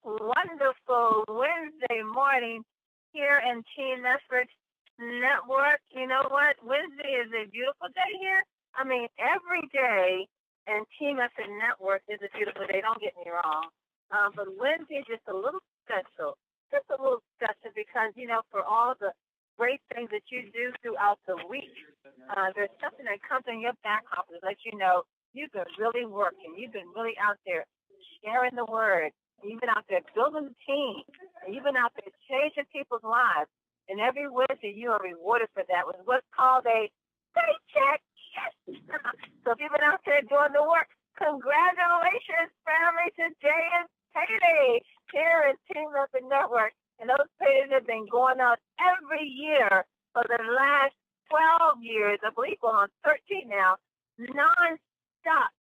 Wonderful Wednesday morning here in Team Effort Network. You know what? Wednesday is a beautiful day here. I mean, every day in Team Effort Network is a beautiful day. Don't get me wrong. But Wednesday is just a little special. Just a little special because, you know, for all the great things that you do throughout the week, there's something that comes in your back office that let you know you've been really working. You've been really out there sharing the word. You've been out there building a team. And you've been out there changing people's lives. And every Wednesday you are rewarded for that with what's called a paycheck. Yes. So if you've been out there doing the work, congratulations, family. Today is payday here at Team Effort Network. And those paydays have been going out every year for the last 12 years. I believe we're on 13 now, non-stop.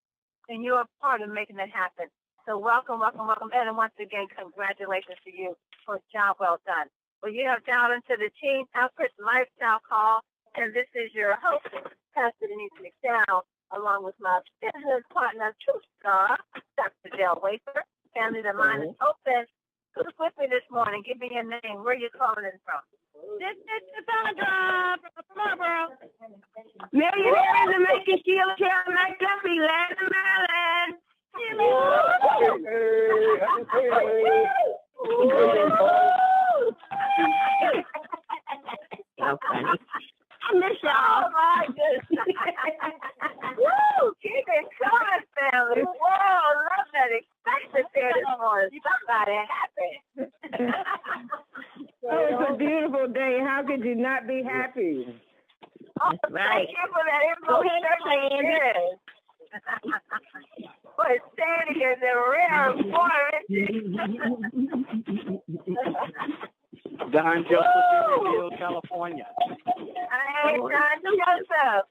And you're a part of making that happen. So welcome. And once again, congratulations to you for a job well done. Well, you have dialed into the Team Effort Lifestyle Call, and this is your host, Pastor Denise McDowell, along with my business partner, True Star, Dr. Dale Wafer. Family, the line is open. Who's with me this morning? Give me your name. Where are you calling in from? This is Sandra from Marlboro. Millionaires and making Sheila Taylor McDuffie, land of Maryland. So funny. I miss y'all. Oh, my goodness. Woo! Keep it coming, family. Whoa, love that. Excitement there this morning. Somebody happy. Oh, it's a beautiful day. How could you not be happy? Oh, right. Thank you for that info. Certainly is. But Sandy is a rare boy. Don Joseph in Reveal, California. Hey, Don Joseph.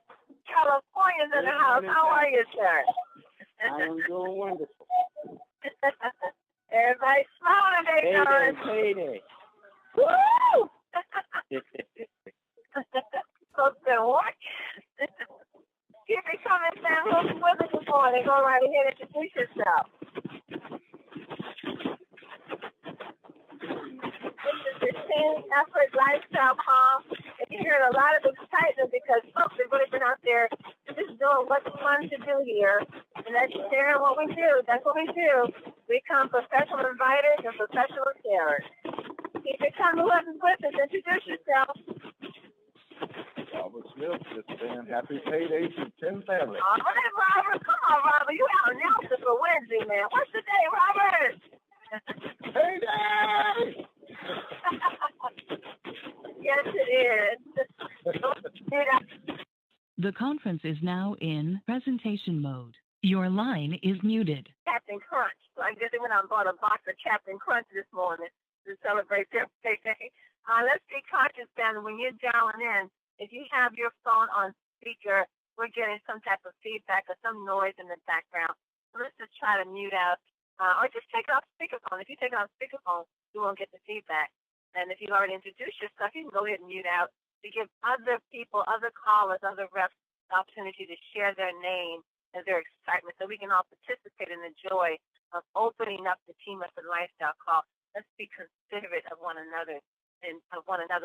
California's in the house. How are you, sir? I am doing wonderful. Everybody smiling today, Don. Payday. Woo! Folks been working. Keep it coming, Sam. Who's with us this morning? Go right ahead and introduce yourself. This is the Team Effort Lifestyle Call. And you're hearing a lot of excitement because folks have really been out there just doing what's fun to do here. And that's sharing what we do. That's what we do. We become professional inviters and professional sharers. Keep it coming. Whoever's with us, introduce yourself. Robert Smith, just saying happy payday to 10 family. All right, Robert. Come on, Robert. You out announcing for Wednesday, man. What's the day, Robert? Payday! Yes, it is. The conference is now in presentation mode. Your line is muted. Captain Crunch. So I guess they went out and bought a box of Captain Crunch this morning to celebrate their payday. Let's be conscious, family, when you're dialing in, if you have your phone on speaker, we're getting some type of feedback or some noise in the background. So let's just try to mute out, or just take it off speakerphone. If you take it off speakerphone, you won't get the feedback. And if you've already introduced yourself, you can go ahead and mute out to give other people, other callers, other reps the opportunity to share their name and their excitement so we can all participate in the joy of opening up the Team Effort Lifestyle Call. Let's be considerate of one another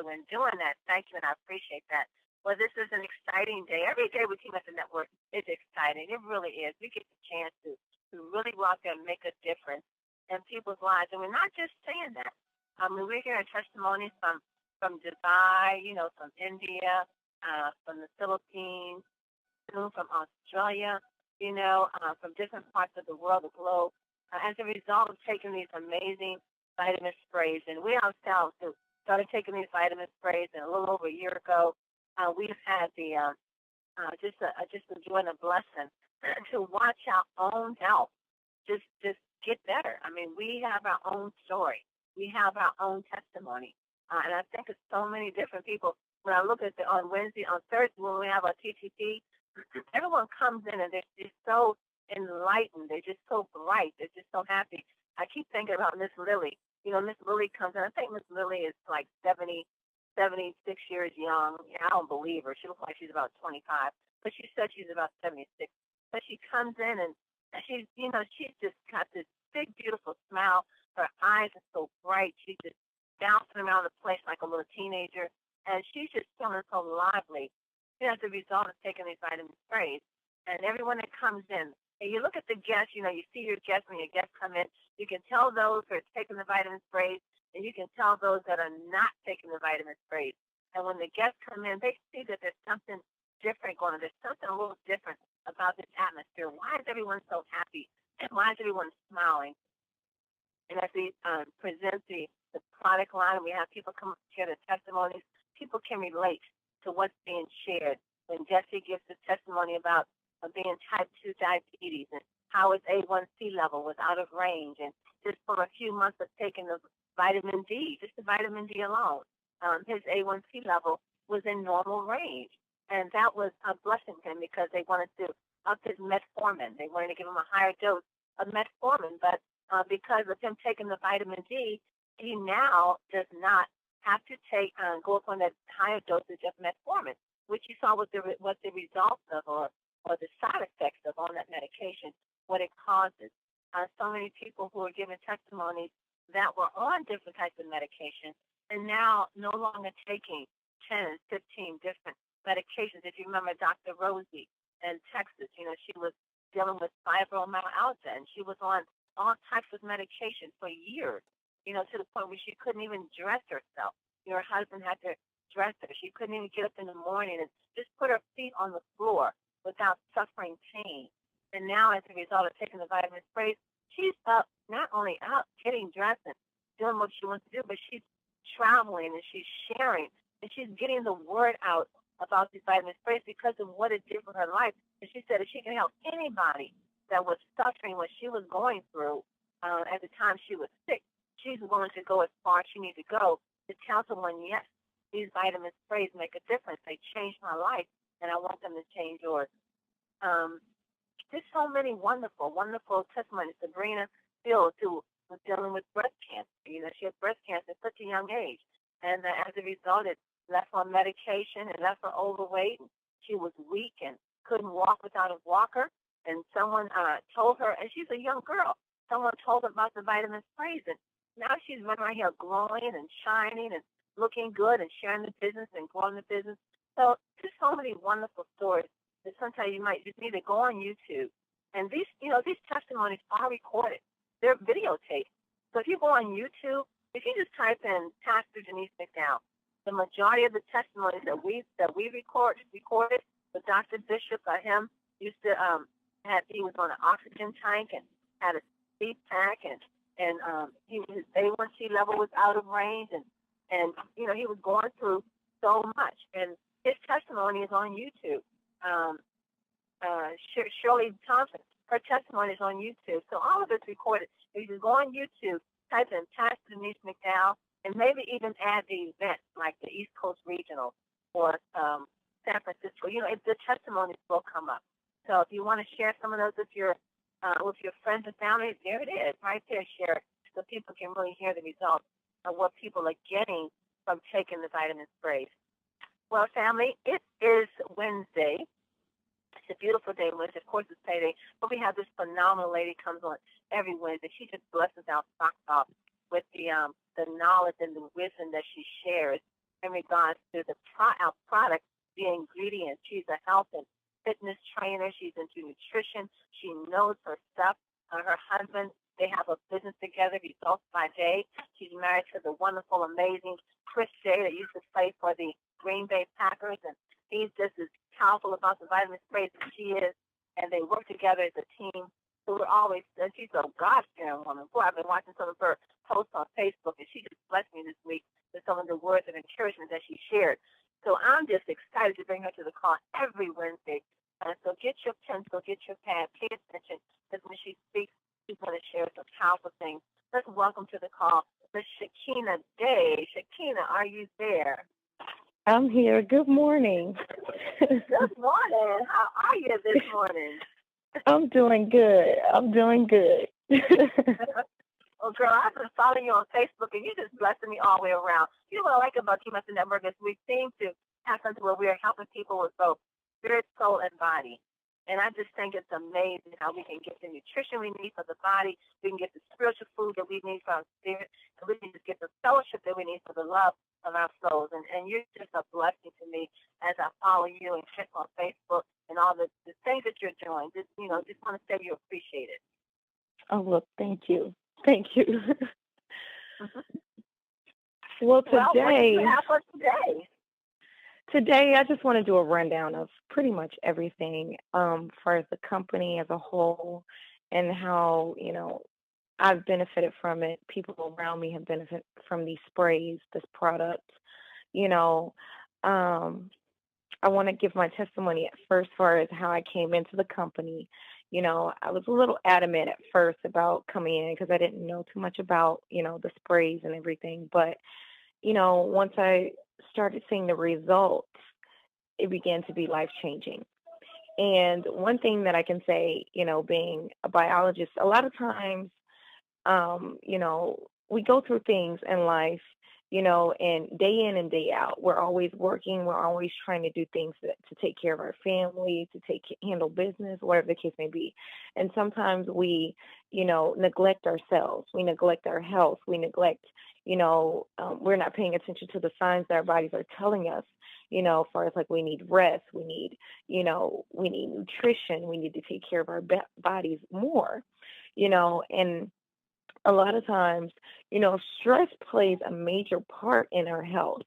when doing that. Thank you, and I appreciate that. Well, this is an exciting day. Every day with Team Effort Network is exciting. It really is. We get the chance to really go out there and make a difference in people's lives. And we're not just saying that. I mean, we're hearing testimonies from Dubai, you know, from India, from the Philippines, from Australia, you know, from different parts of the world, the globe, as a result of taking these amazing vitamin sprays. And we ourselves started taking these vitamin sprays, and a little over a year ago, we've had the just enjoying the blessing to watch our own health just get better. I mean, we have our own story. We have our own testimony. And I think it's so many different people. When I look at on Wednesday, on Thursday, when we have our TTP, everyone comes in and they're just so enlightened. They're just so bright. They're just so happy. I keep thinking about Miss Lily. You know, Miss Lily comes in. I think Miss Lily is like 76 years young. I don't believe her. She looks like she's about 25, but she said she's about 76. But she comes in and she's just got this big, beautiful smile. bright. She's just bouncing around the place like a little teenager, and she's just feeling so lively. As a result of taking these vitamin sprays. And everyone that comes in, and you look at the guests, you see your guests when your guests come in, you can tell those who are taking the vitamin sprays, and you can tell those that are not taking the vitamin sprays. And when the guests come in, they see that there's something different going on. There's something a little different about this atmosphere. Why is everyone so happy? And why is everyone smiling? And as we present the product line, we have people come up and share their testimonies. People can relate to what's being shared. When Jesse gives the testimony about being type 2 diabetes and how his A1C level was out of range, and just from a few months of taking the vitamin D, just the vitamin D alone, his A1C level was in normal range. And that was a blessing to him because they wanted to up his metformin. They wanted to give him a higher dose of metformin, but because of him taking the vitamin D, he now does not have to go up on that higher dosage of metformin, which you saw what the results of or the side effects of on that medication, what it causes. So many people who are giving testimonies that were on different types of medication and now no longer taking 10, 15 different medications. If you remember Dr. Rosie in Texas, she was dealing with fibromyalgia, and she was on all types of medication for years. To the point where she couldn't even dress herself. Her husband had to dress her. She couldn't even get up in the morning and just put her feet on the floor without suffering pain. And now, as a result of taking the vitamin sprays, she's up, not only up, getting dressed and doing what she wants to do, but she's traveling and she's sharing and she's getting the word out about these vitamin sprays because of what it did for her life. And she said if she can help anybody that was suffering what she was going through at the time she was sick, she's willing to go as far as she needs to go to tell someone, yes, these vitamin sprays make a difference. They changed my life, and I want them to change yours. There's so many wonderful, wonderful testimonies. Sabrina Fields, who was dealing with breast cancer. She had breast cancer at such a young age. And as a result, it left her on medication and left her overweight. She was weak and couldn't walk without a walker. And someone told her, and she's a young girl, someone told her about the vitamin sprays. And now she's running right here glowing and shining and looking good and sharing the business and growing the business. So there's so many wonderful stories that sometimes you might just need to go on YouTube. And these testimonies are recorded. They're videotaped. So if you go on YouTube, if you just type in Pastor Denise McDowell, the majority of the testimonies that we recorded with Dr. Bishop, him used to he was on an oxygen tank and had a sleep pack and his A1C level was out of range and he was going through so much. And his testimony is on YouTube. Shirley Thompson, her testimony is on YouTube. So all of it's recorded. If you go on YouTube, type in Pastor Denise McDowell, and maybe even add the events like the East Coast Regional or San Francisco. The testimonies will come up. So if you want to share some of those with your friends and family, there it is, right there. Share it so people can really hear the results of what people are getting from taking the vitamin sprays. Well, family, it is Wednesday. It's a beautiful day, Wednesday. Of course, it's payday, but we have this phenomenal lady comes on every Wednesday. She just blesses our socks off with the knowledge and the wisdom that she shares in regards to our product, the ingredients. She's a health and fitness trainer. She's into nutrition. She knows her stuff. Her husband, they have a business together, Results by Day. She's married to the wonderful, amazing Chris J. that used to play for the Green Bay Packers, and he's just as powerful about the vitamin sprays as she is, and they work together as a team. So we're always, and she's a God-fearing woman. Boy, I've been watching some of her posts on Facebook, and she just blessed me this week with some of the words of encouragement that she shared. So I'm just excited to bring her to the call every Wednesday. So get your pencil, get your pad, pay attention, because when she speaks, she's going to share some powerful things. Let's welcome to the call Miss Shakena Day. Shakena, are you there? I'm here. Good morning. Good morning. How are you this morning? I'm doing good. Well, girl, I've been following you on Facebook, and you're just blessing me all the way around. You know what I like about Key Master Network is we seem to have something where we are helping people with both spirit, soul, and body. And I just think it's amazing how we can get the nutrition we need for the body, we can get the spiritual food that we need for our spirit, and we can just get the fellowship that we need for the love of our souls. And you're just a blessing to me as I follow you and check on Facebook and all the things that you're doing. Just want to say you appreciate it. Oh, look, thank you. Thank you. Well, Well, what do you have for today? Today, I just want to do a rundown of pretty much everything for the company as a whole and how, I've benefited from it. People around me have benefited from these sprays, this product. You know, I want to give my testimony at first, as far as how I came into the company. I was a little adamant at first about coming in because I didn't know too much about, the sprays and everything. But, once I started seeing the results, it began to be life-changing. And one thing that I can say, being a biologist, a lot of times, we go through things in life, and day in and day out, we're always working. We're always trying to do things to take care of our family, to handle business, whatever the case may be. And sometimes we, neglect ourselves. We neglect our health. We neglect, we're not paying attention to the signs that our bodies are telling us, as far as like we need rest, we need nutrition, we need to take care of our bodies more, and a lot of times, stress plays a major part in our health,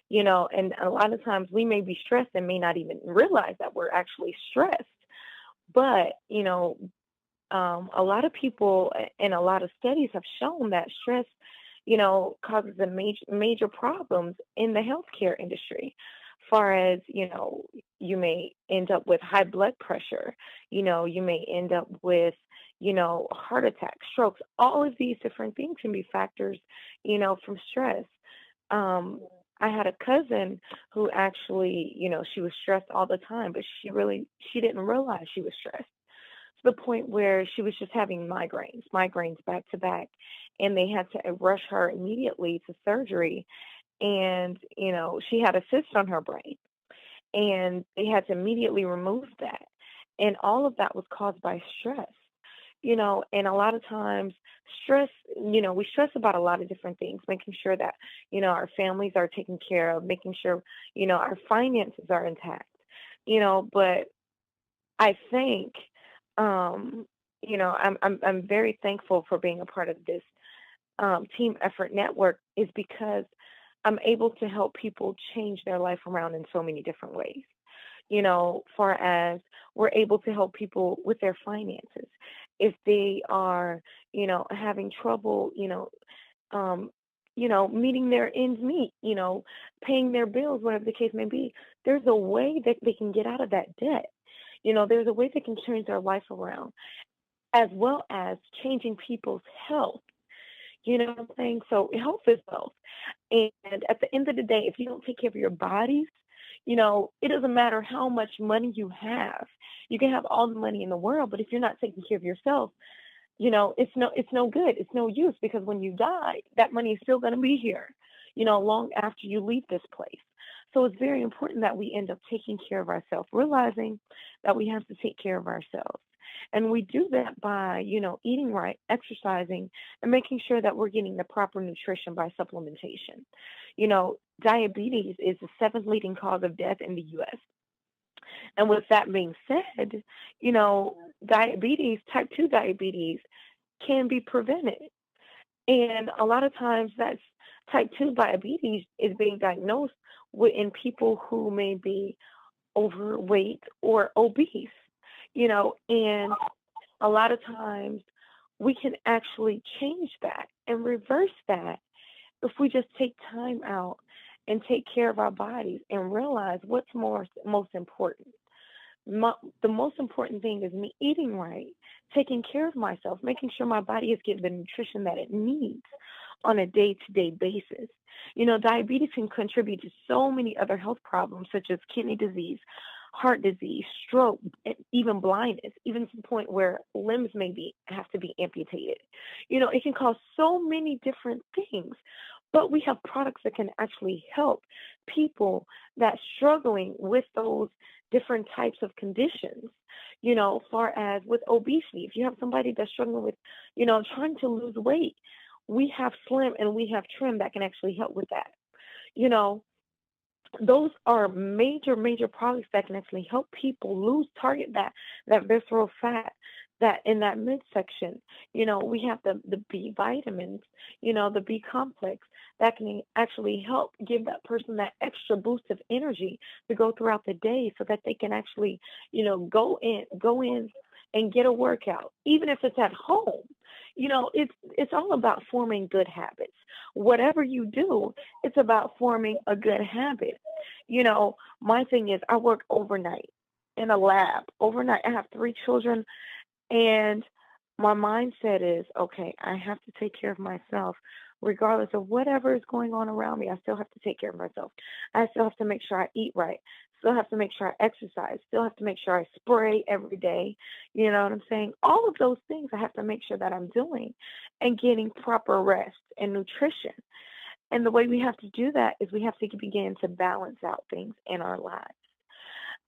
and a lot of times we may be stressed and may not even realize that we're actually stressed. But, a lot of people and a lot of studies have shown that stress, causes a major problems in the healthcare industry. Far as, you may end up with high blood pressure, you may end up with, heart attacks, strokes, all of these different things can be factors, from stress. I had a cousin who actually, she was stressed all the time, but she didn't realize she was stressed to the point where she was just having migraines back to back. And they had to rush her immediately to surgery. And, she had a cyst on her brain and they had to immediately remove that. And all of that was caused by stress. And a lot of times stress, we stress about a lot of different things, making sure that, our families are taken care of, making sure, our finances are intact, but I think, I'm very thankful for being a part of this team effort network is because I'm able to help people change their life around in so many different ways. Far as we're able to help people with their finances. If they are, having trouble, meeting their ends meet, paying their bills, whatever the case may be, there's a way that they can get out of that debt. There's a way they can change their life around, as well as changing people's health. You know what I'm saying? So health is wealth. And at the end of the day, if you don't take care of your bodies, it doesn't matter how much money you have. You can have all the money in the world, but if you're not taking care of yourself, it's no good. It's no use, because when you die, that money is still going to be here, long after you leave this place. So it's very important that we end up taking care of ourselves, realizing that we have to take care of ourselves. And we do that by, eating right, exercising, and making sure that we're getting the proper nutrition by supplementation. Diabetes is the 7th leading cause of death in the U.S. And with that being said, type 2 diabetes can be prevented. And a lot of times that's type 2 diabetes is being diagnosed in people who may be overweight or obese, and a lot of times we can actually change that and reverse that if we just take time out and take care of our bodies and realize what's most important. The most important thing is me eating right, taking care of myself, making sure my body is getting the nutrition that it needs on a day-to-day basis. Diabetes can contribute to so many other health problems, such as kidney disease, heart disease, stroke, and even blindness, even to the point where limbs have to be amputated. It can cause so many different things, but we have products that can actually help people that struggling with those different types of conditions, far as with obesity. If you have somebody that's struggling with, trying to lose weight, we have Slim and we have Trim that can actually help with that. You know, those are major, major products that can actually help people target that visceral fat that in that midsection. We have the B vitamins, the B complex that can actually help give that person that extra boost of energy to go throughout the day so that they can actually, go in and get a workout, even if it's at home. It's all about forming good habits. Whatever you do, it's about forming a good habit. My thing is I work overnight in a lab. Overnight, I have 3 children, and my mindset is, okay, I have to take care of myself. Regardless of whatever is going on around me, I still have to take care of myself. I still have to make sure I eat right. Still have to make sure I exercise. Still have to make sure I spray every day. You know what I'm saying? All of those things I have to make sure that I'm doing and getting proper rest and nutrition. And the way we have to do that is we have to begin to balance out things in our lives.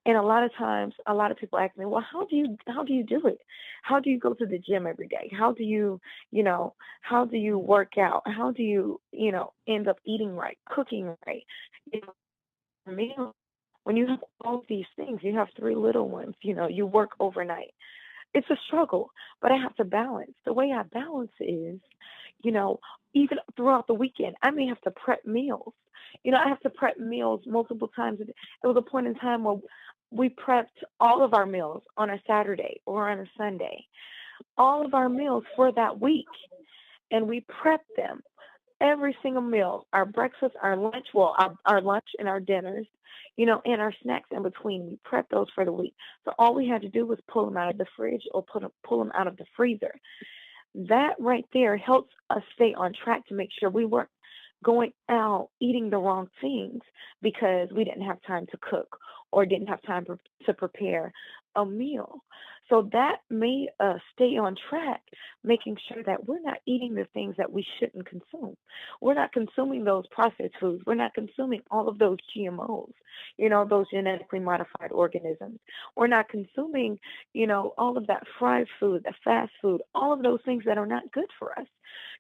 And a lot of times, a lot of people ask me, well, how do you do it? How do you go to the gym every day? How do you work out? How do you, end up eating right, cooking right? Meal. When you have all these things, you have 3 little ones, you work overnight. It's a struggle, but I have to balance. The way I balance is, even throughout the weekend, I may have to prep meals. I have to prep meals multiple times. There was a point in time where we prepped all of our meals on a Saturday or on a Sunday, all of our meals for that week. And we prepped them, every single meal, our breakfast, our lunch, our lunch and our dinners, and our snacks in between. We prepped those for the week. So all we had to do was pull them out of the fridge or pull them out of the freezer. That right there helps us stay on track to make sure we weren't going out eating the wrong things because we didn't have time to cook or didn't have time to prepare a meal. So that made us stay on track, making sure that we're not eating the things that we shouldn't consume. We're not consuming those processed foods. We're not consuming all of those GMOs, those genetically modified organisms. We're not consuming, all of that fried food, the fast food, all of those things that are not good for us,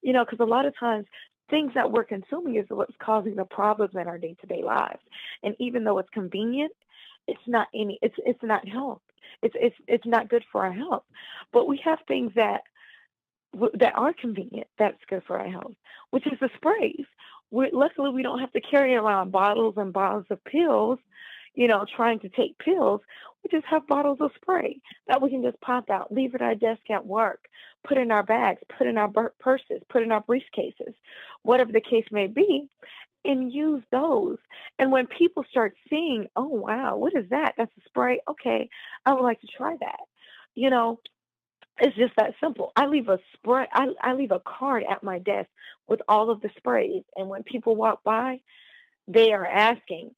because a lot of times things that we're consuming is what's causing the problems in our day-to-day lives. And even though it's convenient, it's not not health. It's not good for our health. But we have things that are convenient that's good for our health, which is the sprays. Luckily, we don't have to carry around bottles and bottles of pills, trying to take pills. We just have bottles of spray that we can just pop out, leave at our desk at work, put in our bags, put in our purses, put in our briefcases, whatever the case may be, and use those. And when people start seeing, oh, wow, what is that? That's a spray. Okay, I would like to try that. It's just that simple. I leave a spray. I leave a card at my desk with all of the sprays. And when people walk by, they are asking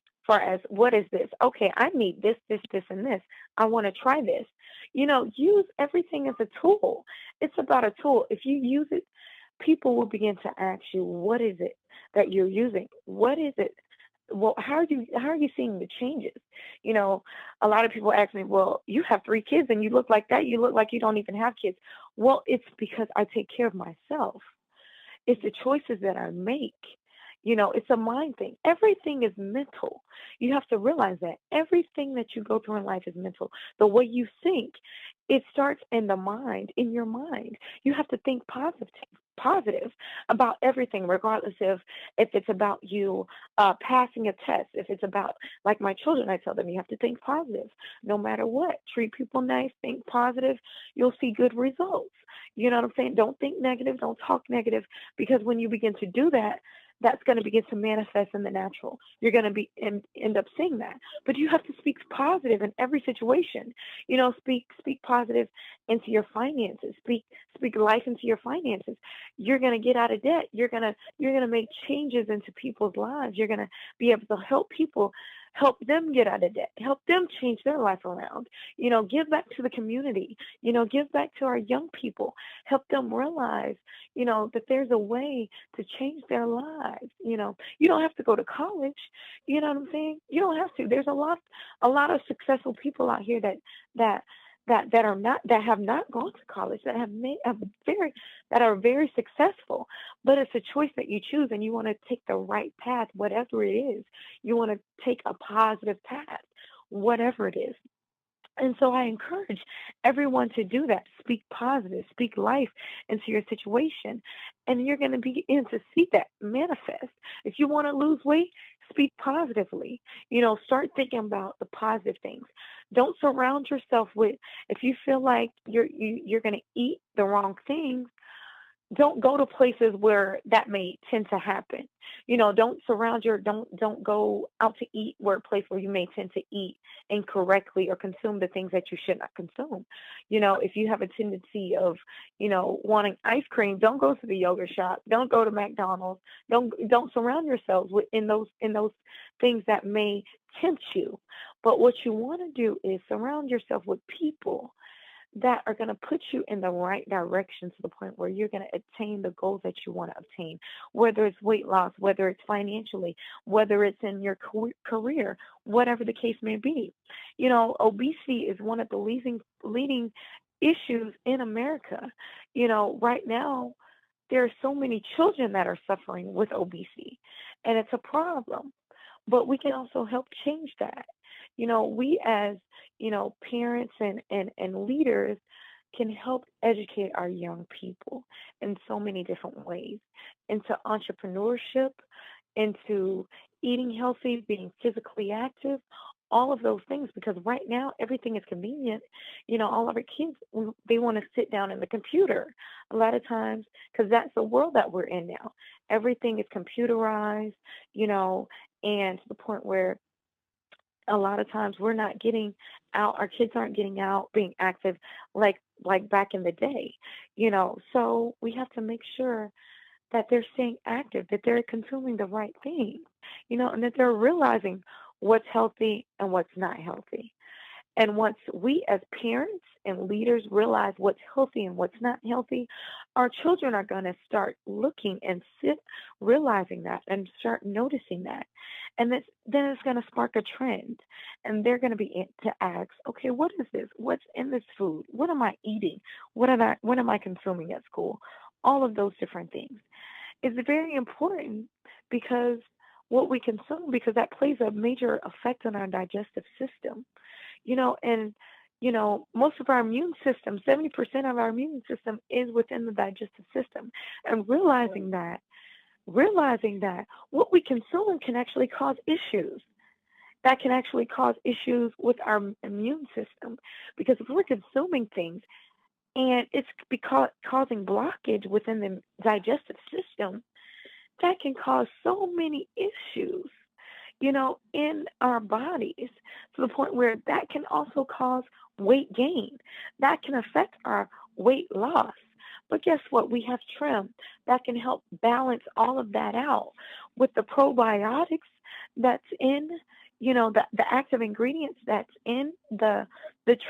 what is this? Okay, I need this, this, this, and this. I want to try this. Use everything as a tool. It's about a tool. If you use it, people will begin to ask you, what is it that you're using? What is it? Well, how are you seeing the changes? A lot of people ask me, well, you have 3 kids and you look like that. You look like you don't even have kids. Well, it's because I take care of myself. It's the choices that I make. It's a mind thing. Everything is mental. You have to realize that everything that you go through in life is mental. The way you think, it starts in the mind, in your mind. You have to think positive about everything, regardless of if it's about you passing a test, if it's about, like my children, I tell them, you have to think positive no matter what. Treat people nice, think positive. You'll see good results. You know what I'm saying? Don't think negative. Don't talk negative, because when you begin to do that, that's going to begin to manifest in the natural. You're going to end up seeing that. But you have to speak positive in every situation. Speak positive into your finances. Speak life into your finances. You're going to get out of debt. You're going to make changes into people's lives. You're going to be able to help people help them get out of debt, help them change their life around, give back to the community, give back to our young people, help them realize, that there's a way to change their lives. You don't have to go to college. You know what I'm saying? You don't have to. There's a lot of successful people out here that have not gone to college, that are very successful. But it's a choice that you choose, and you want to take the right path, whatever it is. You want to take a positive path, whatever it is. And so I encourage everyone to do that. Speak positive, speak life into your situation, and you're going to begin to see that manifest. If you want to lose weight, speak positively. Start thinking about the positive things. Don't surround yourself with, if you feel like you're going to eat the wrong things, don't go to places where that may tend to happen. Don't go out to eat where a place where you may tend to eat incorrectly or consume the things that you should not consume. If you have a tendency of, wanting ice cream, don't go to the yogurt shop. Don't go to McDonald's. Don't surround yourselves in those things that may tempt you. But what you want to do is surround yourself with people that are going to put you in the right direction to the point where you're going to attain the goals that you want to obtain, whether it's weight loss, whether it's financially, whether it's in your career, whatever the case may be. Obesity is one of the leading issues in America. Right now, there are so many children that are suffering with obesity, and it's a problem. But we can also help change that. We as, parents and leaders can help educate our young people in so many different ways, into entrepreneurship, into eating healthy, being physically active, all of those things, because right now everything is convenient. All of our kids, they want to sit down in the computer a lot of times, because that's the world that we're in now. Everything is computerized, and to the point where a lot of times we're not getting out, our kids aren't getting out, being active like back in the day, so we have to make sure that they're staying active, that they're consuming the right things, and that they're realizing what's healthy and what's not healthy. And once we as parents and leaders realize what's healthy and what's not healthy, our children are going to start looking and realizing that and start noticing that. And then it's going to spark a trend. And they're going to be to ask, okay, what is this? What's in this food? What am I eating? What am I consuming at school? All of those different things. It's very important because what we consume, because that plays a major effect on our digestive system. Most of our immune system, 70% of our immune system is within the digestive system. And realizing that what we consume can actually cause issues. That can actually cause issues with our immune system. Because if we're consuming things and it's causing blockage within the digestive system, that can cause so many issues, in our bodies, to the point where that can also cause weight gain. That can affect our weight loss. But guess what? We have trim that can help balance all of that out with the probiotics that's in, the active ingredients that's in the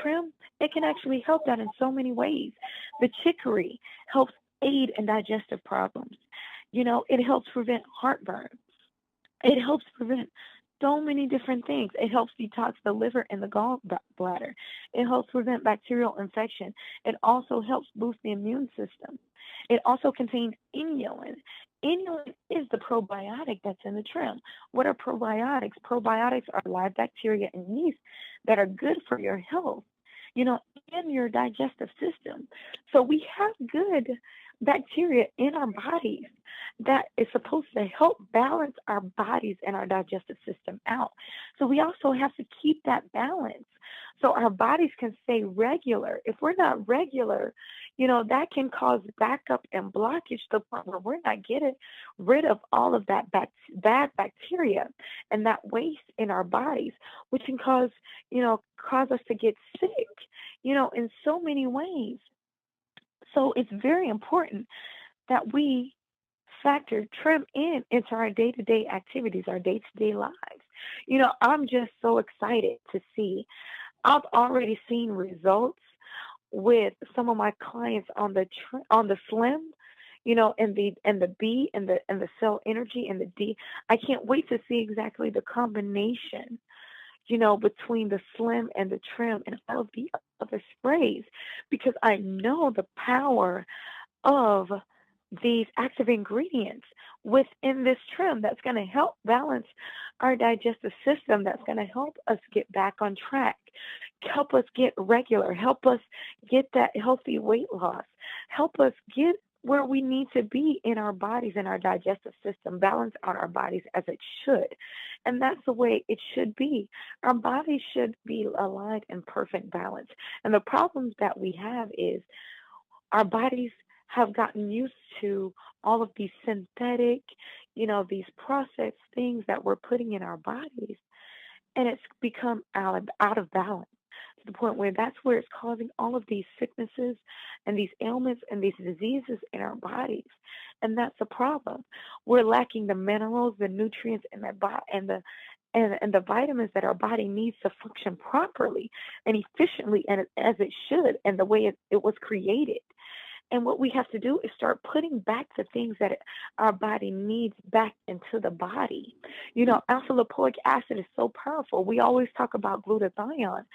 trim. It can actually help that in so many ways. The chicory helps aid in digestive problems. It helps prevent heartburn. It helps prevent so many different things. It helps detox the liver and the gallbladder. It helps prevent bacterial infection. It also helps boost the immune system. It also contains inulin. Inulin is the probiotic that's in the trim. What are probiotics? Probiotics are live bacteria and yeast that are good for your health, in your digestive system. So we have good bacteria in our bodies that is supposed to help balance our bodies and our digestive system out. So we also have to keep that balance so our bodies can stay regular. If we're not regular, that can cause backup and blockage to the point where we're not getting rid of all of that bad bacteria and that waste in our bodies, which can cause us to get sick, in so many ways. So it's very important that we factor trim into our day-to-day activities, our day-to-day lives. I'm just so excited to see. I've already seen results with some of my clients on the slim, and the B and the cell energy and the D. I can't wait to see exactly the combination, between the slim and the trim and all of the other sprays, because I know the power of these active ingredients within this trim that's going to help balance our digestive system, that's going to help us get back on track, help us get regular, help us get that healthy weight loss, help us get where we need to be in our bodies and our digestive system, balance out our bodies as it should. And that's the way it should be. Our bodies should be aligned in perfect balance. And the problems that we have is our bodies have gotten used to all of these synthetic, these processed things that we're putting in our bodies, and it's become out of balance to the point where that's where it's causing all of these sicknesses and these ailments and these diseases in our bodies. And that's a problem. We're lacking the minerals, the nutrients, and the vitamins that our body needs to function properly and efficiently and as it should, and the way it was created. And what we have to do is start putting back the things that our body needs back into the body. Alpha lipoic acid is so powerful. We always talk about glutathione,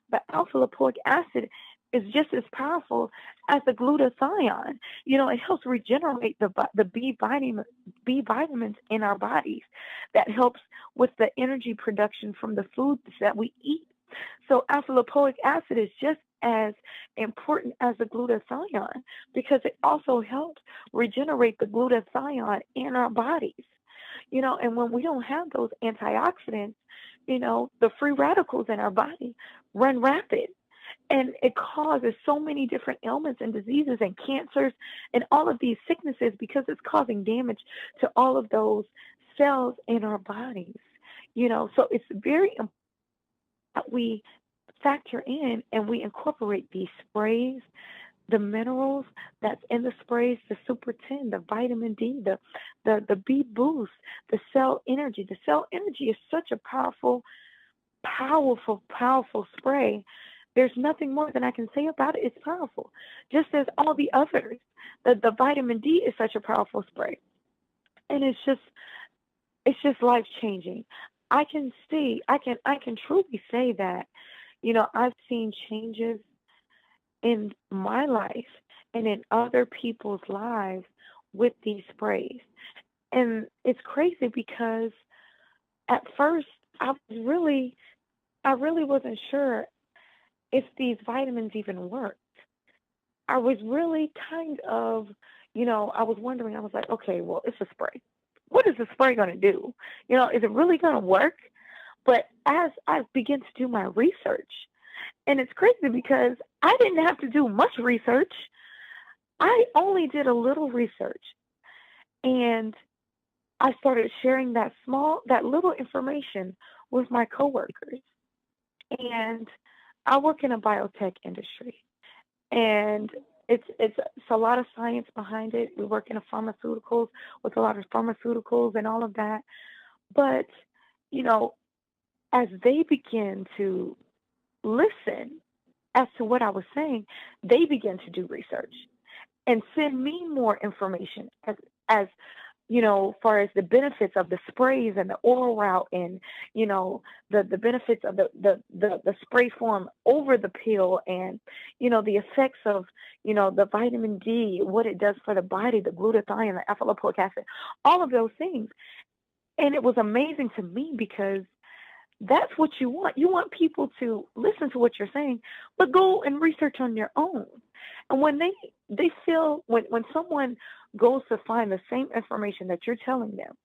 but alpha lipoic acid is just as powerful as the glutathione. It helps regenerate the B vitamins in our bodies. That helps with the energy production from the foods that we eat. So alpha lipoic acid is just as important as the glutathione, because it also helps regenerate the glutathione in our bodies. And when we don't have those antioxidants, the free radicals in our body run rapid, and it causes so many different ailments and diseases and cancers and all of these sicknesses, because it's causing damage to all of those cells in our bodies. So it's very important that we factor in and we incorporate these sprays, the minerals that's in the sprays, the Super 10, the vitamin D, the B boost, the cell energy. The cell energy is such a powerful spray. There's nothing more than I can say about it. It's powerful, just as all the others. The vitamin D is such a powerful spray, and it's just life changing. I can truly say that. I've seen changes in my life and in other people's lives with these sprays. And it's crazy because at first I really wasn't sure if these vitamins even worked. I was really kind of, I was wondering, I was like, okay, well, it's a spray. What is the spray going to do? Is it really going to work? But as I began to do my research, and it's crazy because I didn't have to do much research. I only did a little research, and I started sharing that little information with my coworkers. And I work in a biotech industry, and it's a lot of science behind it. We work in pharmaceuticals with a lot of pharmaceuticals and all of that. But, as they begin to listen as to what I was saying, they began to do research and send me more information as far as the benefits of the sprays and the oral route, and the benefits of the spray form over the pill, and the effects of the vitamin D, what it does for the body, the glutathione, the alpha lipoic acid, all of those things. And it was amazing to me because that's what you want. You want people to listen to what you're saying, but go and research on your own. And when they feel, when someone goes to find the same information that you're telling them,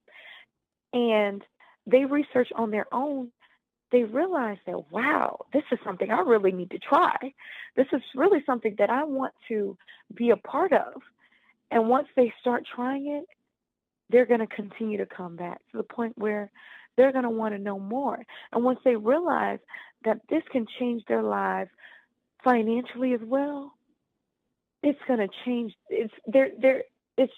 and they research on their own, they realize that, wow, this is something I really need to try. This is really something that I want to be a part of. And once they start trying it, they're going to continue to come back to the point where they're going to want to know more. And once they realize that this can change their lives financially as well, it's going to change. It's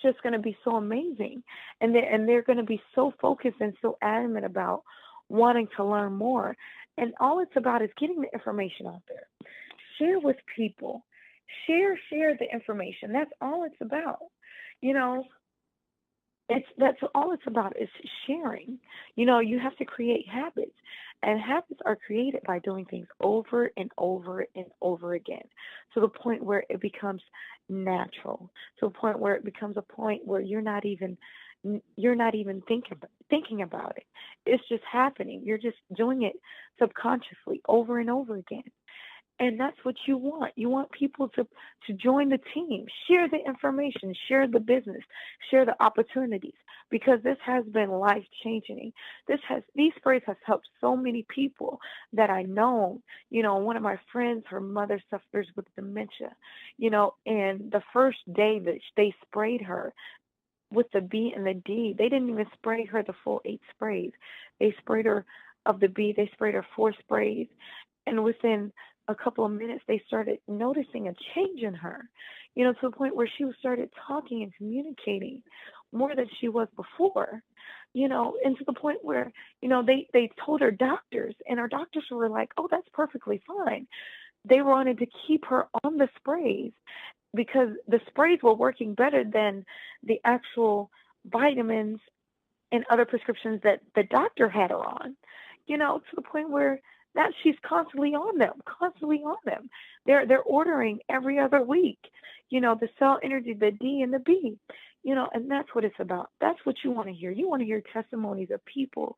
just going to be so amazing. And they're going to be so focused and so adamant about wanting to learn more. And all it's about is getting the information out there. Share with people. Share the information. That's all it's about. You know, that's all it's about is sharing. You know, you have to create habits. And habits are created by doing things over and over and over again, to the point where it becomes natural, to a point where it becomes a point where you're not even thinking about it. It's just happening. You're just doing it subconsciously over and over again. And that's what you want. You want people to join the team, share the information, share the business, share the opportunities, because this has been life changing. These sprays have helped so many people that I know. You know, one of my friends, her mother suffers with dementia, you know, and the first day that they sprayed her with the B and the D, they didn't even spray her the full 8 sprays. They sprayed her of the B, they sprayed her 4 sprays. And within a couple of minutes, they started noticing a change in her, you know, to the point where she started talking and communicating more than she was before, you know, and to the point where, you know, they told her doctors, and our doctors were like, oh, that's perfectly fine. They wanted to keep her on the sprays because the sprays were working better than the actual vitamins and other prescriptions that the doctor had her on, you know, to the point where now she's constantly on them. They're ordering every other week, you know, the cell energy, the D and the B, you know, and that's what it's about. That's what you want to hear. You want to hear testimonies of people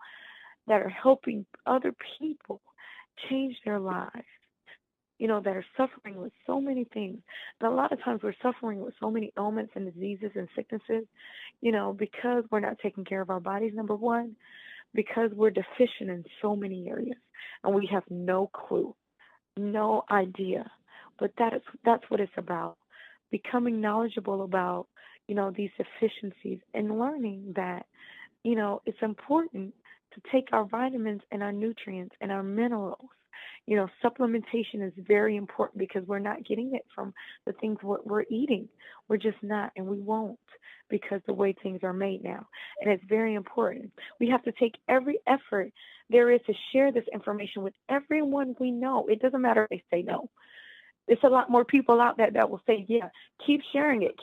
that are helping other people change their lives, you know, that are suffering with so many things. And a lot of times we're suffering with so many ailments and diseases and sicknesses, you know, because we're not taking care of our bodies, number one, because we're deficient in so many areas and we have no clue, no idea. But that's what it's about. Becoming knowledgeable about, you know, these deficiencies and learning that, you know, it's important to take our vitamins and our nutrients and our minerals. You know, supplementation is very important because we're not getting it from the things we're eating. We're just not, and we won't, because the way things are made now. And it's very important. We have to take every effort there is to share this information with everyone we know. It doesn't matter if they say no. It's a lot more people out there that will say, yeah, keep sharing it.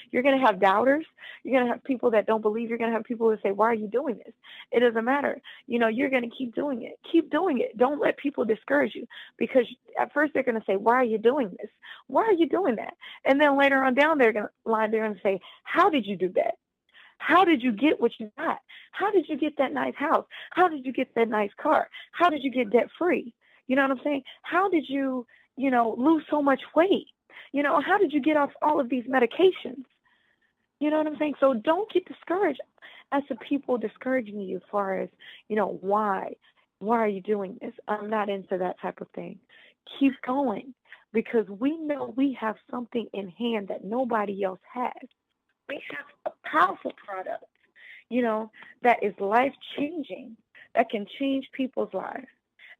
You're going to have doubters. You're going to have people that don't believe. You're going to have people who say, why are you doing this? It doesn't matter. You know, you're going to keep doing it. Keep doing it. Don't let people discourage you, because at first they're going to say, why are you doing this? Why are you doing that? And then later on down, they're going to lie there and say, how did you do that? How did you get what you got? How did you get that nice house? How did you get that nice car? How did you get debt free? You know what I'm saying? How did you lose so much weight? You know, how did you get off all of these medications? You know what I'm saying? So don't get discouraged as to people discouraging you as far as, you know, why are you doing this? I'm not into that type of thing. Keep going, because we know we have something in hand that nobody else has. We have a powerful product, you know, that is life-changing, that can change people's lives.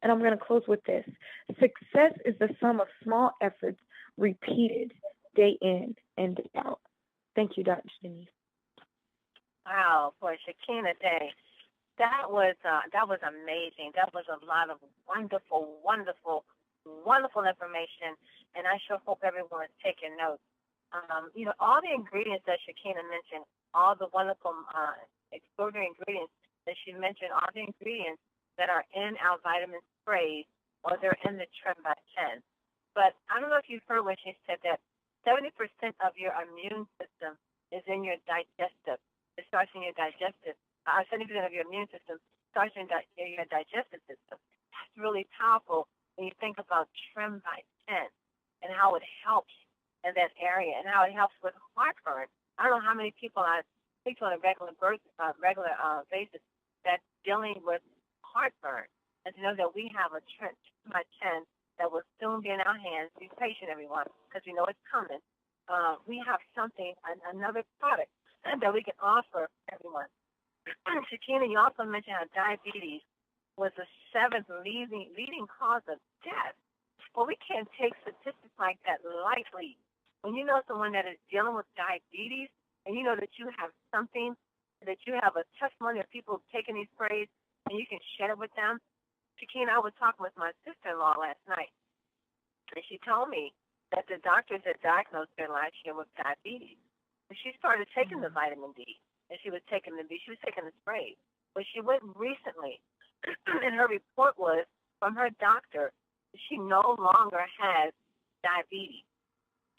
And I'm going to close with this. Success is the sum of small efforts repeated day in and day out. Thank you, Dr. Denise. Wow, for Shakena Day. That was amazing. That was a lot of wonderful, wonderful, wonderful information. And I sure hope everyone is taking notes. You know, all the ingredients that Shakena mentioned, all the wonderful, extraordinary ingredients that she mentioned, all the ingredients that are in our vitamin sprays, or they're in the Trim by 10. But I don't know if you've heard when she said that 70% of your immune system is in your digestive. It starts in your digestive. 70% of your immune system starts in your digestive system. That's really powerful when you think about Trim by 10 and how it helps in that area and how it helps with heartburn. I don't know how many people I speak to on a regular basis that's dealing with heartburn, and to know that we have a Trim by 10 that will soon be in our hands. Be patient, everyone, because we know it's coming. We have something, another product that we can offer everyone. Shakena, you also mentioned how diabetes was the 7th leading cause of death. Well, we can't take statistics like that lightly. When you know someone that is dealing with diabetes, and you know that you have something, that you have a testimony of people taking these sprays, and you can share it with them. Shakena, I was talking with my sister-in-law last night, and she told me that the doctors had diagnosed her last year with diabetes. And she started taking the vitamin D, and she was taking the spray. But she went recently, and her report was from her doctor she no longer has diabetes.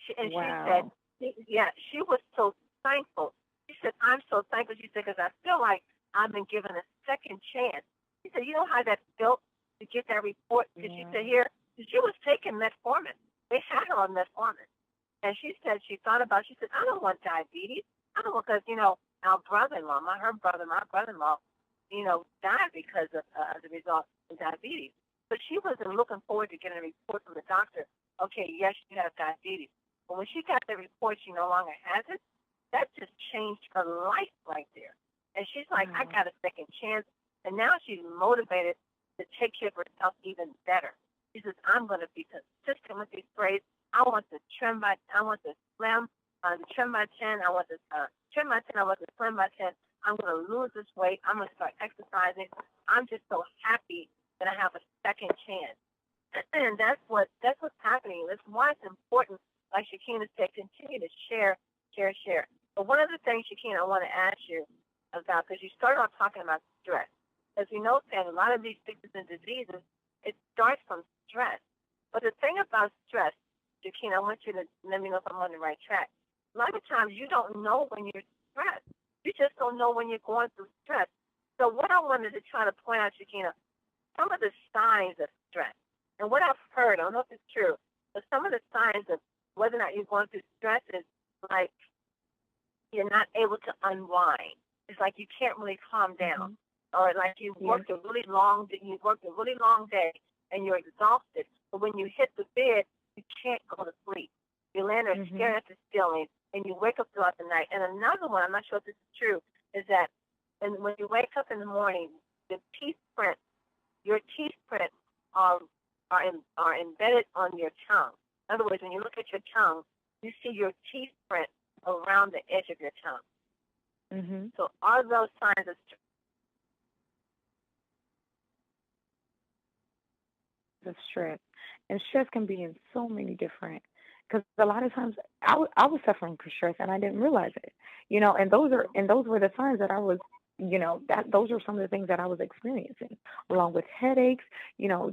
She said, she was so thankful. She said, I'm so thankful. She said, because I feel like I've been given a second chance. She said, you know how that felt to get that report? Because she said, she was taking metformin. They had her on metformin. And she said, she said, I don't want diabetes. I don't want, because, our brother-in-law, my brother-in-law, died because of, as a result of diabetes. But she wasn't looking forward to getting a report from the doctor. Okay, yes, you have diabetes. But when she got the report, she no longer has it. That just changed her life right there. And she's like, I got a second chance. And now she's motivated to take care of herself even better. She says, I'm going to be consistent with these sprays. I want to trim my 10. I want to trim my 10. I want to slim my 10. I'm going to lose this weight. I'm going to start exercising. I'm just so happy that I have a second chance. And that's what's happening. That's why it's important, like Shakena said, continue to share. But one of the things, Shakena, I want to ask you about, because you started off talking about stress. As we know, Sam, a lot of these sicknesses and diseases, it starts from stress. But the thing about stress, Shakena, I want you to let me know if I'm on the right track. A lot of times you don't know when you're stressed. You just don't know when you're going through stress. So what I wanted to try to point out, Shakena, some of the signs of stress. And what I've heard, I don't know if it's true, but some of the signs of whether or not you're going through stress is like you're not able to unwind. It's like you can't really calm down. Or like you've worked a really long day and you're exhausted. But when you hit the bed, you can't go to sleep. You land there staring at the ceiling and you wake up throughout the night. And another one, I'm not sure if this is true, is that when you wake up in the morning, your teeth prints are embedded on your tongue. In other words, when you look at your tongue, you see your teeth print around the edge of your tongue. So are those signs of stress? And stress can be in so many different, because a lot of times I was suffering from stress and I didn't realize it, and those were the signs that I was, those are some of the things that I was experiencing, along with headaches,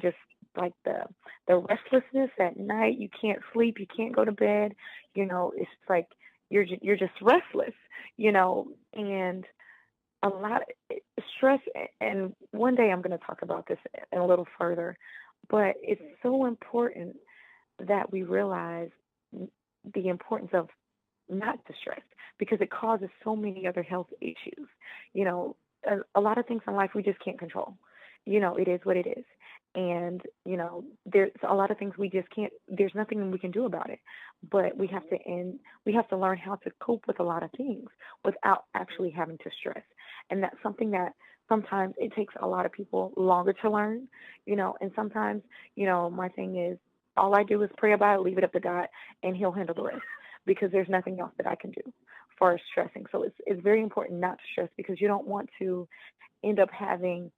just like the restlessness at night. You can't sleep, you can't go to bed, it's like you're just restless, and a lot of stress. And one day I'm going to talk about this a little further, but it's so important that we realize the importance of not to stress, because it causes so many other health issues. A lot of things in life we just can't control. It is what it is. And, there's a lot of things we just can't, there's nothing we can do about it. But we have to learn how to cope with a lot of things without actually having to stress. And that's something that sometimes it takes a lot of people longer to learn, and sometimes, my thing is, all I do is pray about it, leave it up to God, and He'll handle the rest, because there's nothing else that I can do for stressing. So it's very important not to stress, because you don't want to end up having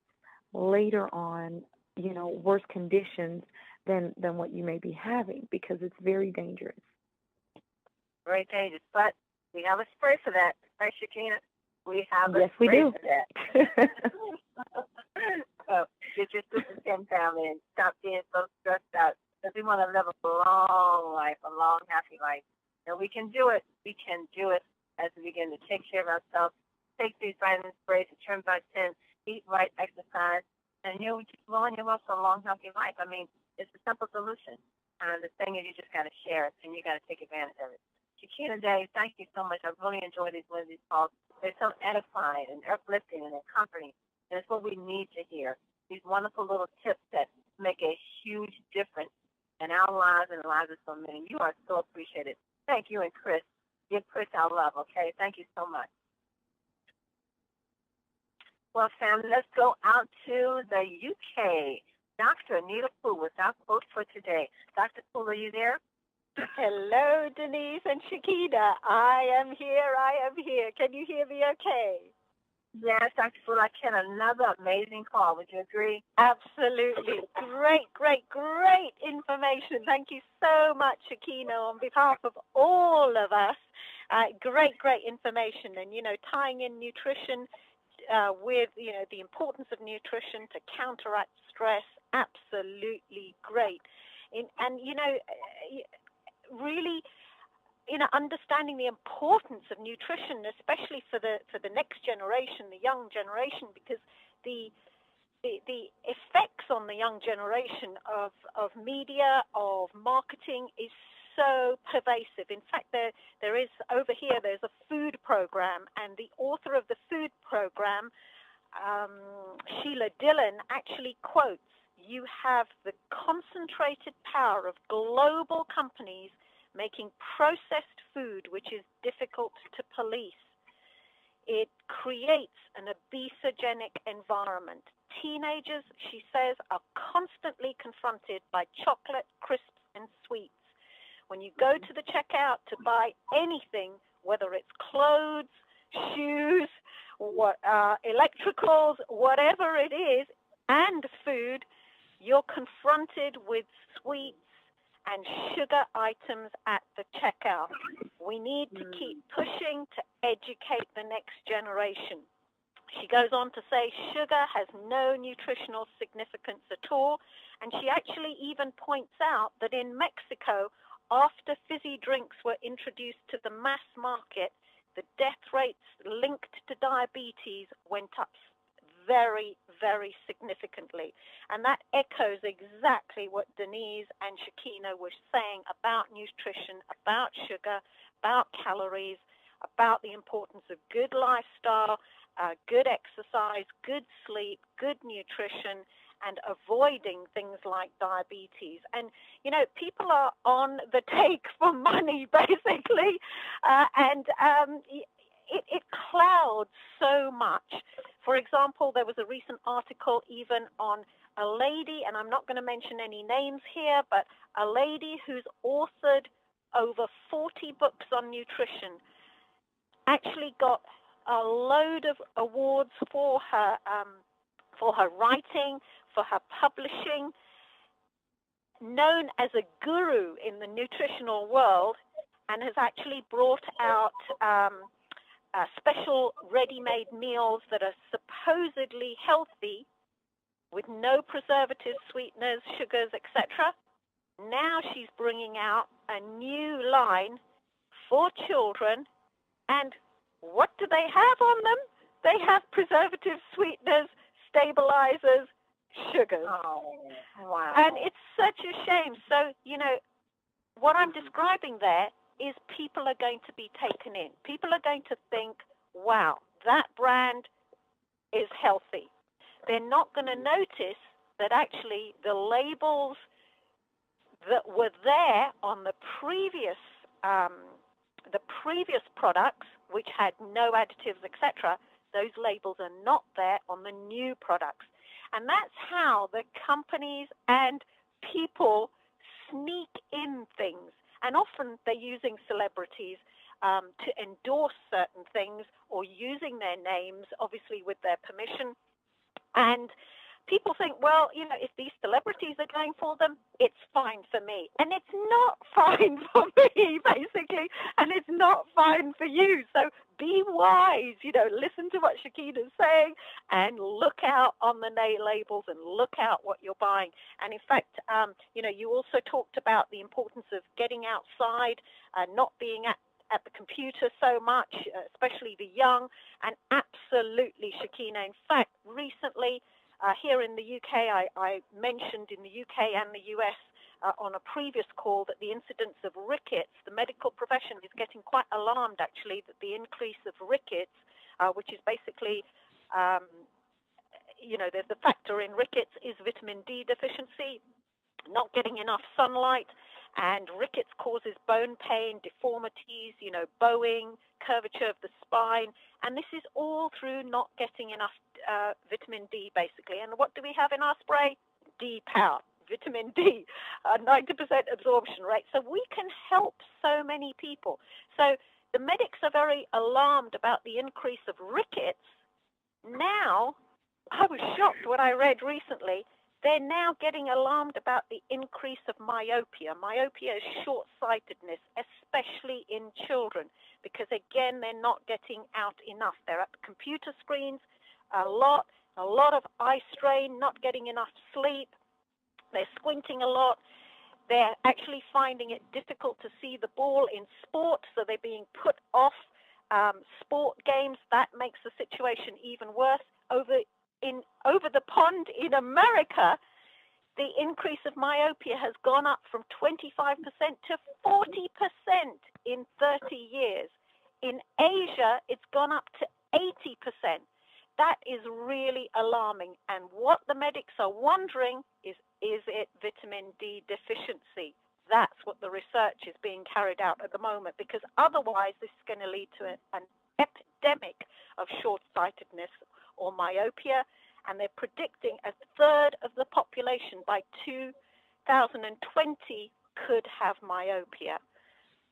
later on, worse conditions than what you may be having, because it's very dangerous. Very dangerous. But we have a spray for that, right, Shakena? We have a yes, we spray do. for that. So get your Super 10 family and stop being so stressed out, because we want to live a long life, a long, happy life. And we can do it. We can do it as we begin to take care of ourselves, take these vitamin sprays to trim by 10, eat right, exercise, and we keep blowing your life for a long, healthy life. I mean, it's a simple solution. The thing is, you just got to share it, and you got to take advantage of it. Shakena Day, thank you so much. I've really enjoyed these calls. They're so edifying and uplifting and comforting, and it's what we need to hear. These wonderful little tips that make a huge difference in our lives and the lives of so many. You are so appreciated. Thank you, and Chris. Give Chris our love, okay? Thank you so much. Well, family, let's go out to the UK. Dr. Anita Poole with our quote for today. Dr. Poole, are you there? Hello, Denise and Shakena. I am here. Can you hear me okay? Yes, Dr. Shakena, another amazing call. Would you agree? Absolutely. Great information. Thank you so much, Shakena, on behalf of all of us. Great information. And, tying in nutrition with, the importance of nutrition to counteract stress, absolutely great. And really, understanding the importance of nutrition, especially for the next generation, the young generation, because the effects on the young generation of media, of marketing is so pervasive. In fact, there is over here, there's a food program, and the author of the food program, Sheila Dillon, actually quotes, "You have the concentrated power of global companies making processed food, which is difficult to police. It creates an obesogenic environment. Teenagers," she says, "are constantly confronted by chocolate, crisps, and sweets. When you go to the checkout to buy anything, whether it's clothes, shoes, electricals, whatever it is, and food, you're confronted with sweets and sugar items at the checkout. We need to keep pushing to educate the next generation." She goes on to say sugar has no nutritional significance at all, and she actually even points out that in Mexico, after fizzy drinks were introduced to the mass market, the death rates linked to diabetes went up very, very significantly. And that echoes exactly what Denise and Shakena were saying about nutrition, about sugar, about calories, about the importance of good lifestyle, good exercise, good sleep, good nutrition, and avoiding things like diabetes. And, people are on the take for money, basically, and it clouds so much. For example, there was a recent article even on a lady, and I'm not going to mention any names here, but a lady who's authored over 40 books on nutrition, actually got a load of awards for her writing, for her publishing, known as a guru in the nutritional world, and has actually brought out special ready-made meals that are supposedly healthy with no preservatives, sweeteners, sugars, etc. Now she's bringing out a new line for children, and what do they have on them? They have preservatives, sweeteners, stabilizers, sugars. Oh, wow. And it's such a shame. So, what I'm describing there is people are going to be taken in. People are going to think, wow, that brand is healthy. They're not going to notice that actually the labels that were there on the previous products, which had no additives, etc., those labels are not there on the new products. And that's how the companies and people sneak in things. And often they're using celebrities to endorse certain things, or using their names, obviously with their permission. And people think, well, if these celebrities are going for them, it's fine for me. And it's not fine for me, basically, and it's not fine for you. So be wise, listen to what Shakena's saying, and look out on the labels and look out what you're buying. And in fact, you also talked about the importance of getting outside, not being at the computer so much, especially the young, and absolutely, Shakena. In fact, recently, here in the UK, I mentioned in the UK and the US on a previous call that the incidence of rickets, the medical profession is getting quite alarmed, actually, that the increase of rickets, which is basically, the factor in rickets is vitamin D deficiency, not getting enough sunlight, and rickets causes bone pain, deformities, bowing, curvature of the spine, and this is all through not getting enough vitamin D, basically. And what do we have in our spray? D power, vitamin D, 90% absorption rate. So we can help so many people. So the medics are very alarmed about the increase of rickets, was shocked when I read recently. They're now getting alarmed about the increase of myopia. Myopia is short-sightedness, especially in children, because, again, they're not getting out enough. They're at the computer screens a lot of eye strain, not getting enough sleep. They're squinting a lot. They're actually finding it difficult to see the ball in sport, so they're being put off sport games. That makes the situation even worse. Over the pond in America, the increase of myopia has gone up from 25% to 40% in 30 years. In Asia, it's gone up to 80%. That is really alarming. And what the medics are wondering is it vitamin D deficiency? That's what the research is being carried out at the moment, because otherwise this is going to lead to an epidemic of short-sightedness or myopia, and they're predicting a third of the population by 2020 could have myopia.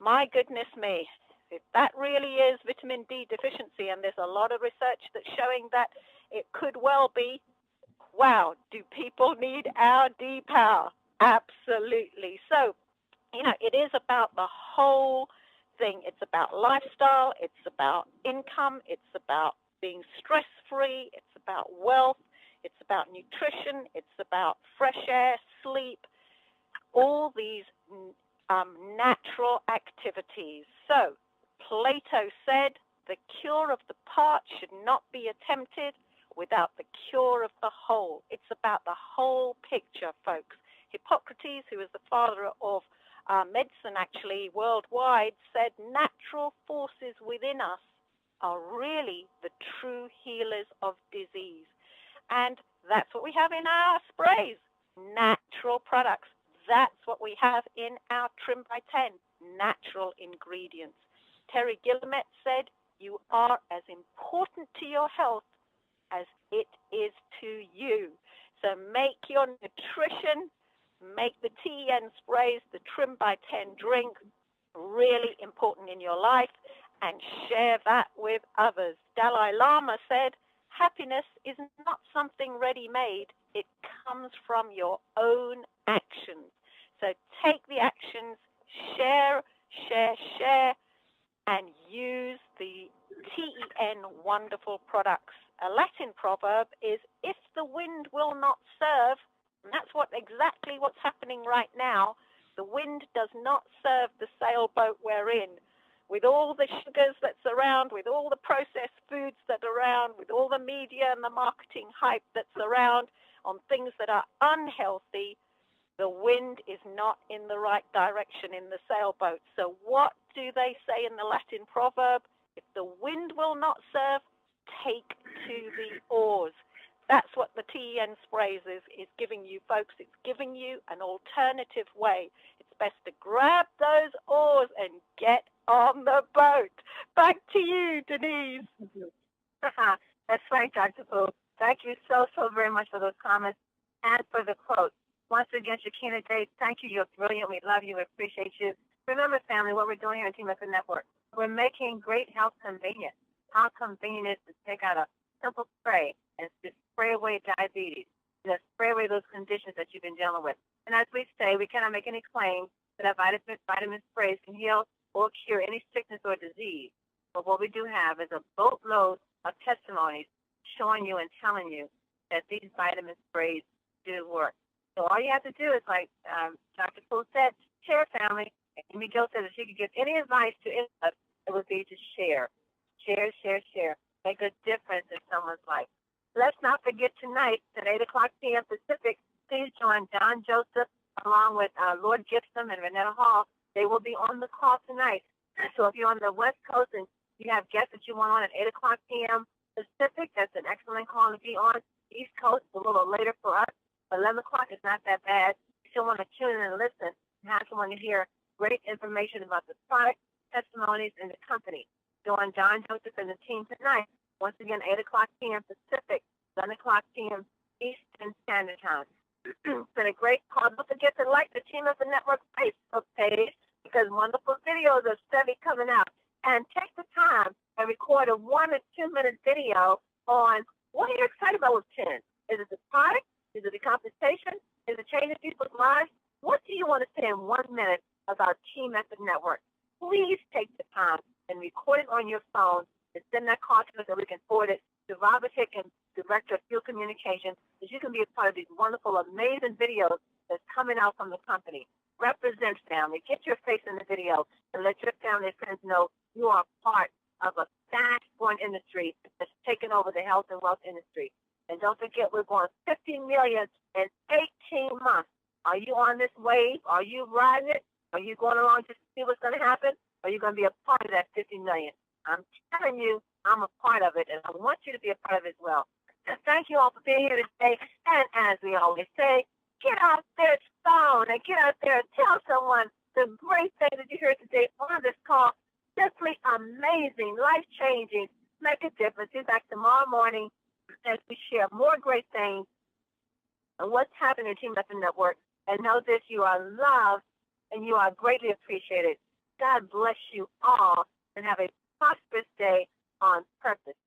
My goodness me, if that really is vitamin D deficiency, and there's a lot of research that's showing that it could well be, wow, do people need our D power? Absolutely. So, it is about the whole thing. It's about lifestyle, it's about income, it's about being stress-free, it's about wealth, it's about nutrition, it's about fresh air, sleep, all these natural activities. So Plato said the cure of the part should not be attempted without the cure of the whole. It's about the whole picture, folks. Hippocrates, who is the father of medicine actually worldwide, said natural forces within us are really the true healers of disease. And that's what we have in our sprays, natural products. That's what we have in our Trim by 10, natural ingredients. Terry Gillimet said, you are as important to your health as it is to you. So make your nutrition, make the TN sprays, the Trim by 10 drink, really important in your life, and share that with others. Dalai Lama said, happiness is not something ready-made. It comes from your own actions. So take the actions, share, and use the TEN wonderful products. A Latin proverb is, if the wind will not serve, and that's exactly what's happening right now, the wind does not serve the sailboat we're in. With all the sugars that's around, with all the processed foods that are around, with all the media and the marketing hype that's around on things that are unhealthy, the wind is not in the right direction in the sailboat. So what do they say in the Latin proverb? If the wind will not serve, take to the oars. That's what the TEN sprays is giving you, folks. It's giving you an alternative way. It's best to grab those oars and get on the boat. Back to you, Denise. That's right, Dr. Pooh. Thank you so very much for those comments and for the quote. Once again, Shakena Day, thank you. You're brilliant. We love you. We appreciate you. Remember, family, what we're doing here at Team Effort Network, we're making great health convenient. How convenient it is to take out a simple spray and to spray away diabetes, and to spray away those conditions that you've been dealing with. And as we say, we cannot make any claim that our vitamin sprays can heal or cure any sickness or disease. But what we do have is a boatload of testimonies showing you and telling you that these vitamin sprays do work. So all you have to do is, like Dr. Pooh said, share, family. Amy Jo said if she could give any advice to anyone, it would be to share. Share. Make a difference in someone's life. Let's not forget tonight at 8 o'clock p.m. Pacific, please join Don Joseph along with Lord Gibson and Renetta Hall. They will be on the call tonight. So if you're on the West Coast and you have guests that you want on at 8 o'clock p.m. Pacific, that's an excellent call to be on. East Coast, a little later for us. 11 o'clock is not that bad. You still want to tune in and listen and have someone to hear great information about the product, testimonies, and the company. Join John Joseph and the team tonight. Once again, 8 o'clock p.m. Pacific, 11 o'clock p.m. Eastern Standard Time. It's been a great call. Don't forget to like the Team of the Network Facebook page because wonderful videos are steady coming out. And take the time and record a 1 or 2 minute video on What are you excited about with 10? Is it the product? Is it the compensation? Is it changing people's lives? What do you want to say in 1 minute about Team Method Network? Please take the time and record it on your phone and send that call to us so we can forward it to Robert Hickens, Director of Field Communications, so you can be a part of these wonderful, amazing videos that's coming out from the company. Represent family. Get your face in the video and let your family and friends know you are part of a fast-growing industry that's taken over the health and wealth industry. And don't forget, we're going 50 million in 18 months. Are you on this wave? Are you riding it? Are you going along just to see what's going to happen? Are you going to be a part of that 50 million? I'm telling you, I'm a part of it, and I want you to be a part of it as well. And thank you all for being here today. And as we always say, get out there, phone, and get out there and tell someone the great thing that you heard today on this call. Simply amazing, life-changing, make a difference. Be back tomorrow morning as we share more great things on what's happening in Team Method Network. And know this, you are loved and you are greatly appreciated. God bless you all and have a prosperous day on purpose.